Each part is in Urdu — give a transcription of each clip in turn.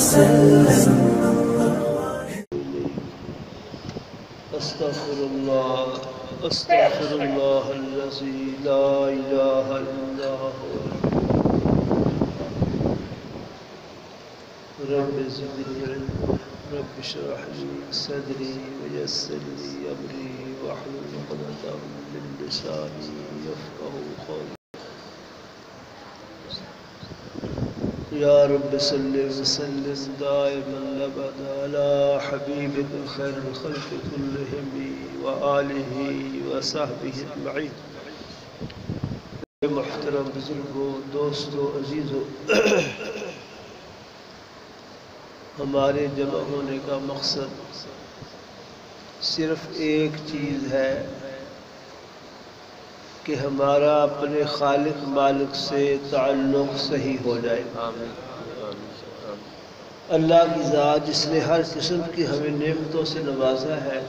وسلم. استغفر الله الذي لا إله إلا هو. رب زدني علما رب اشرح لي صدري ويسر لي أمري واحلل عقدة من لساني يفقهوا قولي. يا رب صل وسلم دائما أبدا على حبيبك خير الخلق كلهم وآله وصحبه أجمعين. محترم بزرگوں، دوستوں، عزیزوں، ہمارے جمع ہونے کا مقصد صرف ایک چیز ہے کہ ہمارا اپنے خالق مالک سے تعلق صحیح ہو جائے. اللہ کی ذات جس نے ہر قسم کی ہمیں نعمتوں سے نوازا ہے،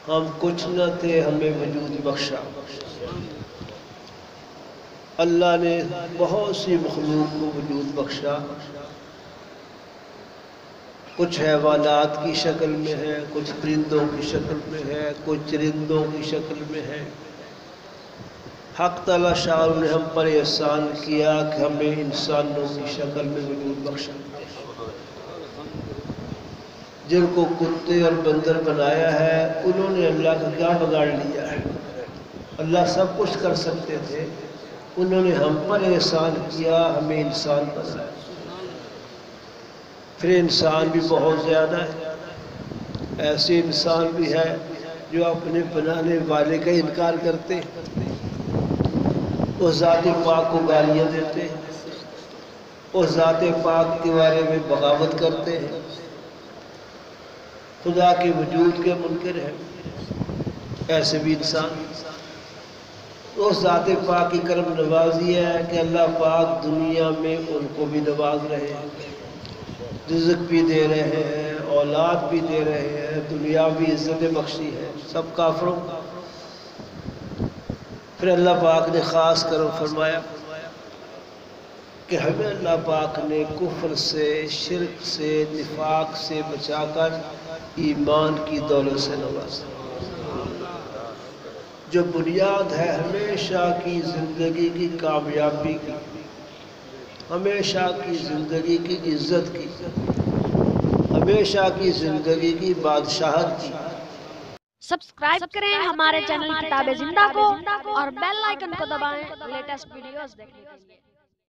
ہم کچھ نہ تھے، ہمیں وجود بخشا. اللہ نے بہت سی مخلوق کو وجود بخشا. کچھ حیوانات کی شکل میں ہے، کچھ پرندوں کی شکل میں ہے، کچھ چرندوں کی شکل میں ہے. حق تعالی شاہ نے ہم پر احسان کیا کہ ہمیں انسانوں کی شکل میں وجود بخشا. جن کو کتے اور بندر بنایا ہے انہوں نے اللہ کا کیا بگاڑ لیا ہے؟ اللہ سب کچھ کر سکتے تھے، انہوں نے ہم پر احسان کیا، ہمیں انسان بنایا. پھر انسان بھی بہت زیادہ ہے. ایسے انسان بھی ہے جو اپنے بنانے والے کا انکار کرتے ہیں، اس ذات پاک کو گالیاں دیتے ہیں، اس ذات پاک کے بارے میں بغاوت کرتے ہیں، خدا کے وجود کے منکر ہیں. ایسے بھی انسان. اس ذات پاک کی کرم نوازی ہے کہ اللہ پاک دنیا میں ان کو بھی نواز رہے ہیں، رزق بھی دے رہے ہیں، اولاد بھی دے رہے ہیں، دنیاوی عزت بخشی ہے سب کافروں. پھر اللہ پاک نے خاص کرم فرمایا کہ ہمیں اللہ پاک نے کفر سے، شرک سے، نفاق سے بچا کر ایمان کی دولت سے نوازا، جو بنیاد ہے ہمیشہ کی زندگی کی کامیابی کی، ہمیشہ کی زندگی کی عزت کی، ہمیشہ کی زندگی کی بادشاہت کی. سبسکرائب کریں ہمارے چینل کتاب زندہ کو اور بیل آئیکن کو دبائیں لیٹسٹ ویڈیوز دیکھنے کے لیے.